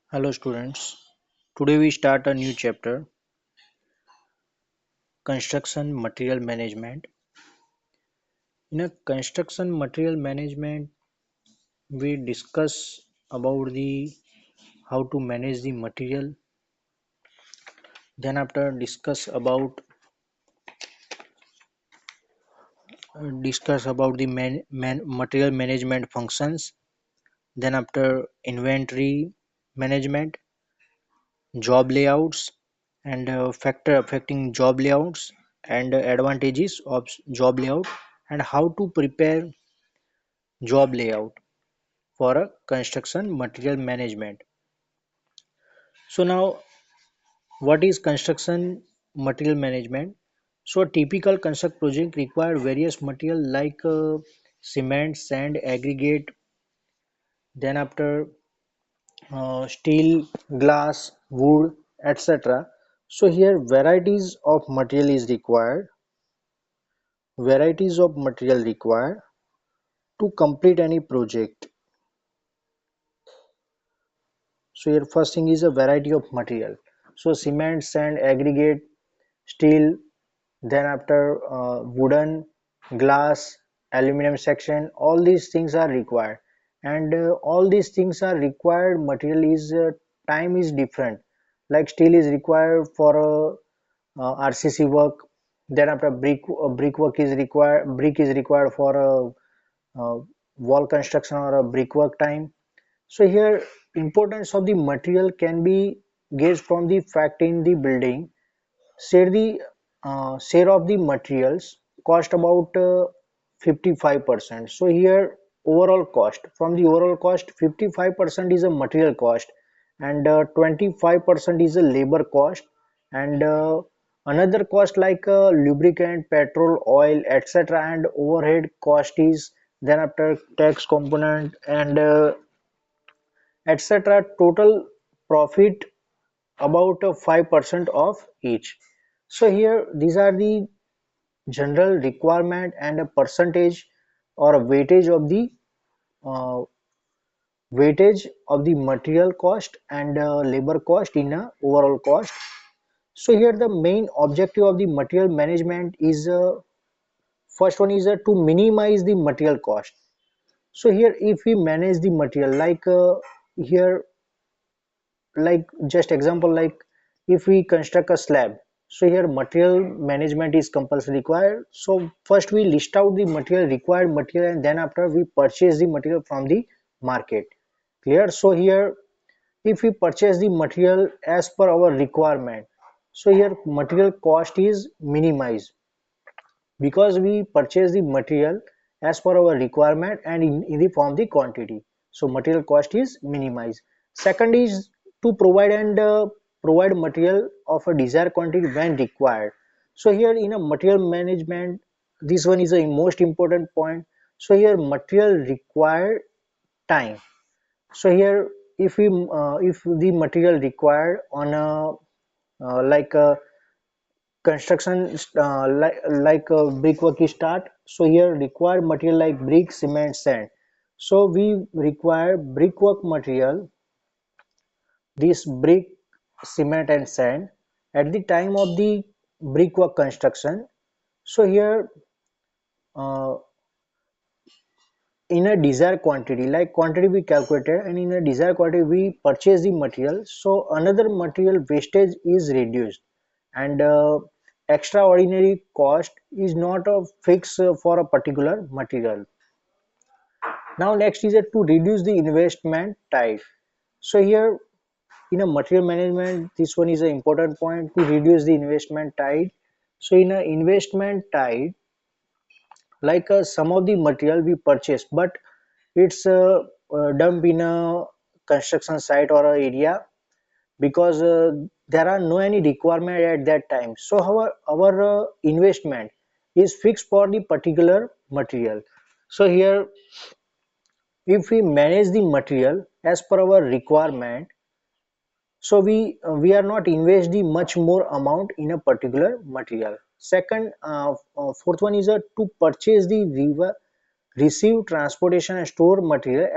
Hello students, today we start a new chapter, Construction Material Management. In a construction material management, we discuss about the how to manage the material, then after discuss about the material management functions, then after inventory management, job layouts and factor affecting job layouts and advantages of job layout and how to prepare job layout for a construction material management. So now what is construction material management? So a typical construct project require various material like cement, sand, aggregate, then after steel, glass, wood, etc. So here varieties of material required to complete any project. So your first thing is a variety of material. So cement, sand, aggregate, steel, then after wooden, glass, aluminum section, all these things are required. And all these things are required material is time is different. Like steel is required for a RCC work. Then after brick is required for a wall construction or a brickwork time. So here importance of the material can be gauged from the fact in the building. Share of the materials cost about 55%. So here overall cost from the overall cost 55% is a material cost and 25% is a labor cost and another cost like lubricant, petrol, oil, etc. and overhead cost is then after tax component and etc. Total profit about 5% of each. So here these are the general requirement and a percentage or a uh, weightage of the material cost and labor cost in a overall cost. So here the main objective of the material management is first one is to minimize the material cost. So here if we manage the material like here like just example like if we construct a slab, so here material management is compulsory required. So first we list out the material required material and then after we purchase the material from the market. Clear? So here if we purchase the material as per our requirement, so here material cost is minimized because we purchase the material as per our requirement and in the form the quantity, so material cost is minimized. Second is to provide and provide material of a desired quantity when required. So here in a material management this one is a most important point. So here material required time. So here if the material required on a like a construction brickwork is start, so here required material like brick, cement, sand. So we require brickwork material, this brick, cement and sand at the time of the brickwork construction. So here uh, in a desired quantity, like quantity we calculated and in a desired quantity we purchase the material, so another material wastage is reduced and extraordinary cost is not a fix for a particular material. Now next is to reduce the investment time. So here in a material management this one is an important point to reduce the investment tide. So in a investment tide, like some of the material we purchase but it's dumped in a construction site or a area because there are no any requirement at that time, so our investment is fixed for the particular material. So here if we manage the material as per our requirement, so we are not invest the much more amount in a particular material. Second fourth one is to purchase the receive transportation and store material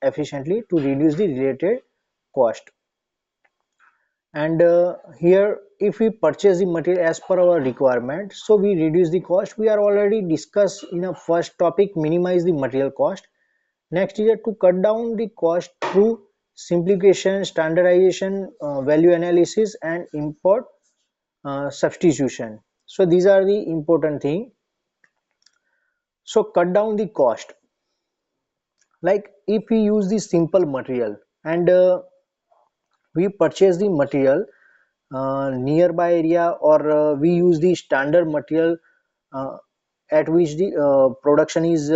efficiently to reduce the related cost. And here if we purchase the material as per our requirement, so we reduce the cost. We are already discussed in a first topic, minimize the material cost. Next is to cut down the cost through simplification, standardization, value analysis, and import substitution. So these are the important thing. So cut down the cost, like if we use the simple material and we purchase the material nearby area, or we use the standard material uh, at which the production is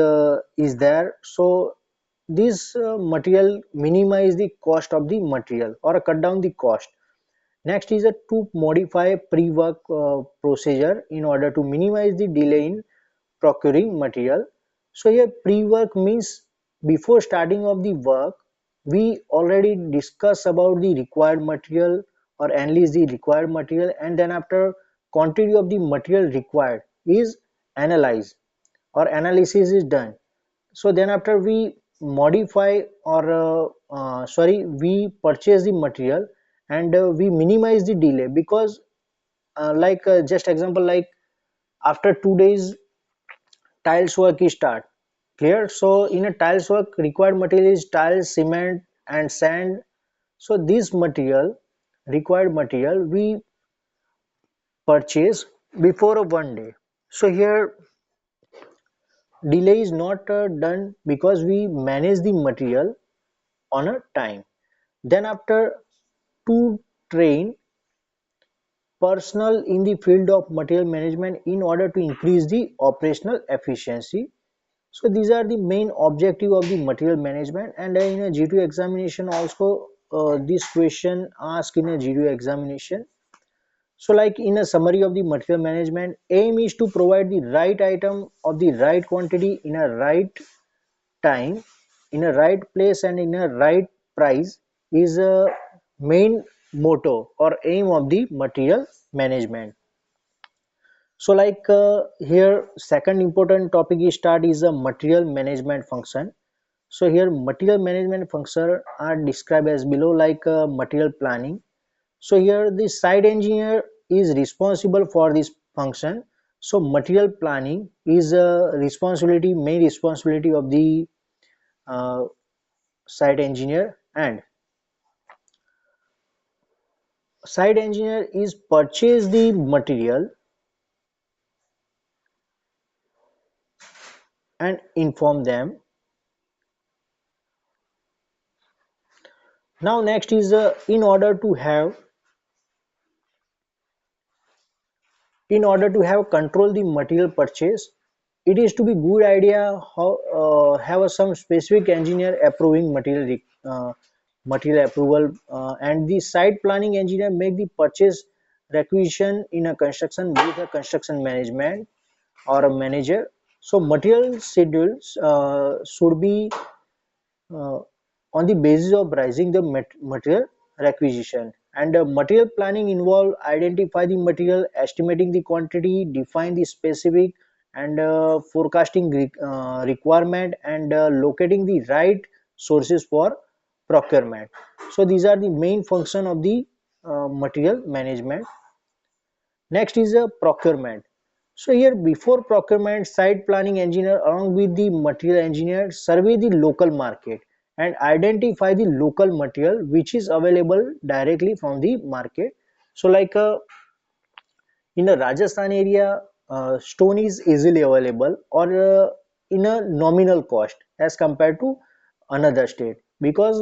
there. So this material minimize the cost of the material or cut down the cost. Next is to modify pre-work procedure in order to minimize the delay in procuring material. So here pre-work means before starting of the work, we already discuss about the required material or analyze the required material, and then after quantity of the material required is analyzed or analysis is done. So then after we modify or sorry, we purchase the material, and we minimize the delay, because just example, like after 2 days tiles work is start. Clear? So in a tiles work required material is tiles, cement and sand. So this material, required material, we purchase before a 1 day. So here delay is not done because we manage the material on a time. Then after, to train personnel in the field of material management in order to increase the operational efficiency. So these are the main objective of the material management. And in a G2 examination also, this question asked in a G2 examination. So like in a summary of the material management, aim is to provide the right item of the right quantity in a right time, in a right place and in a right price is a main motto or aim of the material management. So like here second important topic is start is a material management function. So here material management function are described as below, like material planning. So here the site engineer is responsible for this function. So material planning is a responsibility, main responsibility of the uh, site engineer, and site engineer is purchase the material and inform them. Now next is in order to have control the material purchase, it is to be good idea how have some specific engineer approving material approval, and the site planning engineer make the purchase requisition in a construction with a construction management or a manager. So material schedules should be uh, on the basis of pricing the material requisition. And material planning involve identify the material, estimating the quantity, define the specific, and forecasting requirement, and locating the right sources for procurement. So these are the main function of the material management. Next is a procurement. So here before procurement, site planning engineer along with the material engineer survey the local market and identify the local material which is available directly from the market. So like in the Rajasthan area, stone is easily available or in a nominal cost as compared to another state, because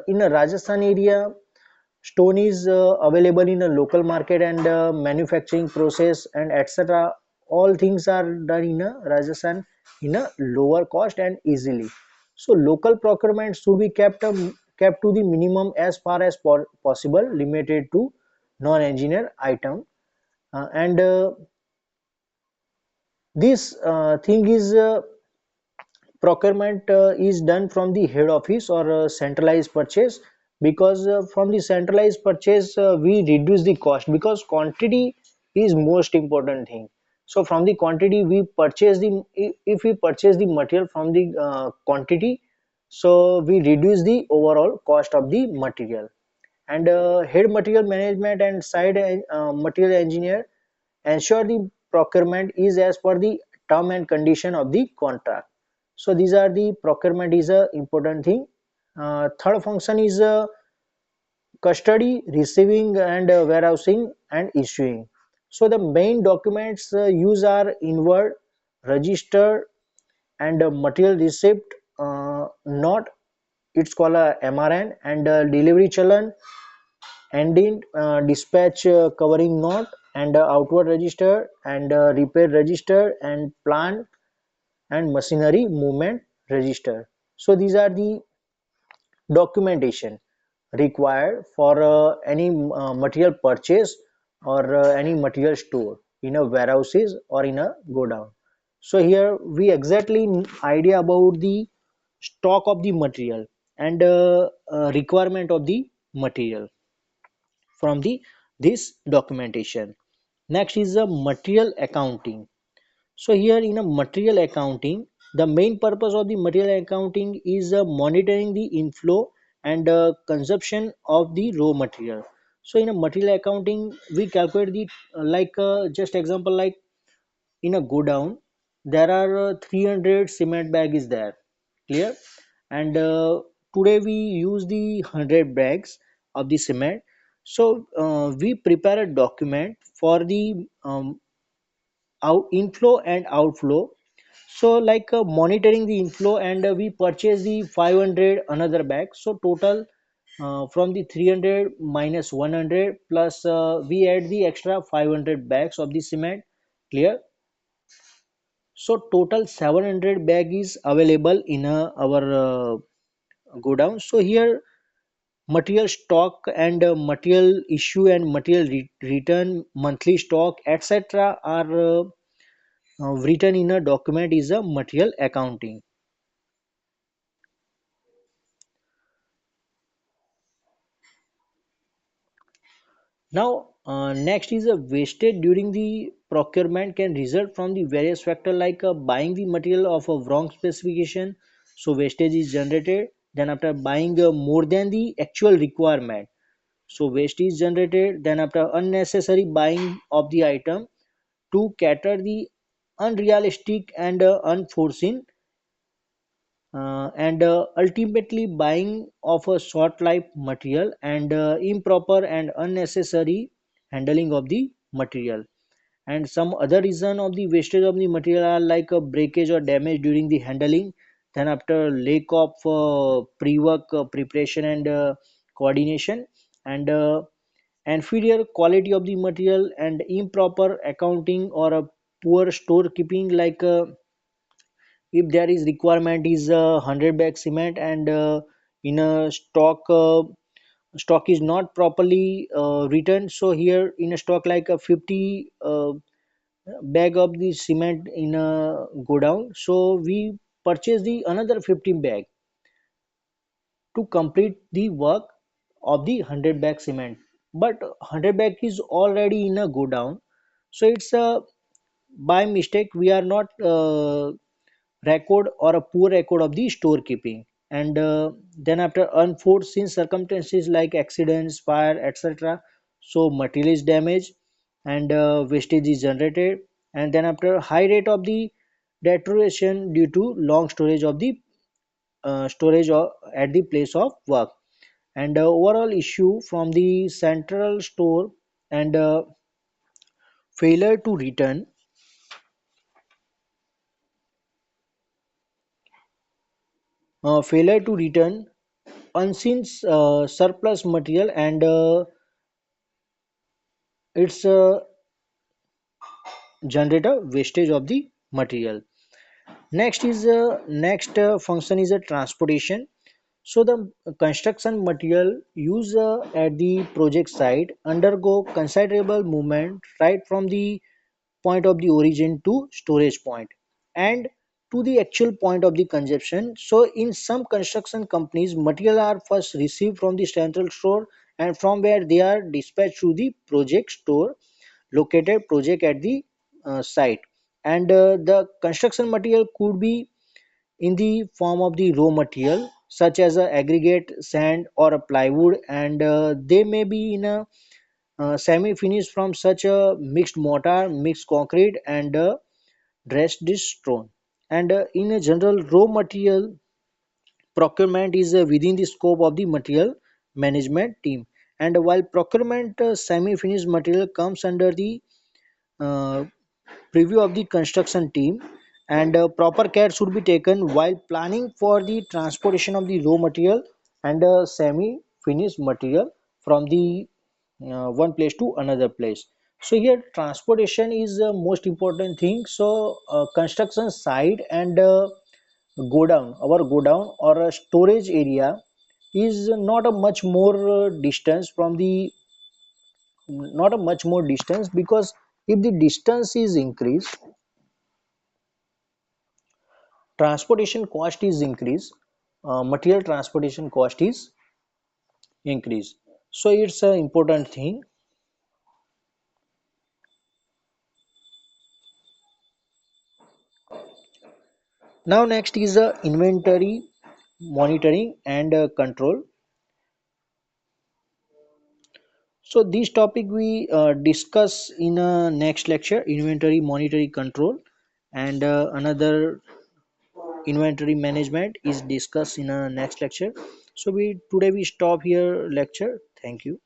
in a Rajasthan area stone is available in a local market, and manufacturing process and etc. All things are done in a Rajasthan in a lower cost and easily. So local procurement should be kept to the minimum as far as possible, limited to non-engineer item. And this thing is procurement is done from the head office or centralized purchase, because from the centralized purchase we reduce the cost, because quantity is most important thing. So from the quantity we purchase the, if we purchase the material from the quantity, So we reduce the overall cost of the material. And head material management and side material engineer ensure the procurement is as per the term and condition of the contract. So these are the procurement is a important thing. Third function is custody, receiving and warehousing and issuing. So the main documents used are inward, register and material receipt note, it's called a MRN, and delivery challan, ending dispatch covering note, and outward register and repair register and plant and machinery movement register. So these are the documentation required for any material purchase or any material store in a warehouses or in a godown. So here we exactly idea about the stock of the material and requirement of the material from the this documentation. Next is the material accounting. So here in a material accounting, the main purpose of the material accounting is monitoring the inflow and consumption of the raw material. So in a material accounting, we calculate the just example, like in a godown, there are 300 cement bag is there, clear, and today we use the 100 bags of the cement. So we prepare a document for the out inflow and outflow. So monitoring the inflow, and we purchase the 500 another bag, so total from the 300 minus 100 plus we add the extra 500 bags of the cement, clear. So total 700 bag is available in our godown. So here material stock and material issue and material return, monthly stock, etc. are written in a document is a material accounting. Now, next is a wastage during the procurement can result from the various factor, like buying the material of a wrong specification. So wastage is generated. Then after buying more than the actual requirement, so waste is generated. Then after unnecessary buying of the item to cater the unrealistic and unforeseen, and ultimately buying of a short life material and improper and unnecessary handling of the material. And some other reason of the wastage of the material are like a breakage or damage during the handling, then after lack of pre-work preparation and coordination, and inferior quality of the material and improper accounting or a poor storekeeping, if there is requirement is 100 bag cement and in a stock is not properly written, so here in a stock like a 50 bag of the cement in a godown, so we purchase the another 15 bag to complete the work of the 100 bag cement, but 100 bag is already in a godown. So it's a by mistake we are not record or a poor record of the storekeeping, and then after unforeseen circumstances like accidents, fire, etc., so material is damaged and wastage is generated, and then after high rate of the deterioration due to long storage of the at the place of work, and overall issue from the central store, and failure to return failure to return unseen surplus material, and it's generate a wastage of the material. Next function is a transportation. So the construction material used at the project site undergo considerable movement right from the point of the origin to storage point and to the actual point of the consumption. So in some construction companies, material are first received from the central store, and from where they are dispatched to the project store located project at the site. And the construction material could be in the form of the raw material such as a aggregate, sand, or a plywood, and they may be in a semi-finished from such a mixed mortar, mixed concrete, and dressed stone. And in a general, raw material procurement is within the scope of the material management team. And while procurement semi-finished material comes under the uh, preview of the construction team, and proper care should be taken while planning for the transportation of the raw material and semi finished material from the one place to another place. So here transportation is the most important thing. So construction site and godown, our godown or a storage area is not a much more distance from the, not a much more distance, because if the distance is increased, transportation cost is increased, material transportation cost is increased. So it's an important thing. Now next is inventory monitoring and control. So this topic we discuss in a next lecture, inventory monitoring control, and another inventory management is discussed in a next lecture. So we today we stop here lecture. Thank you.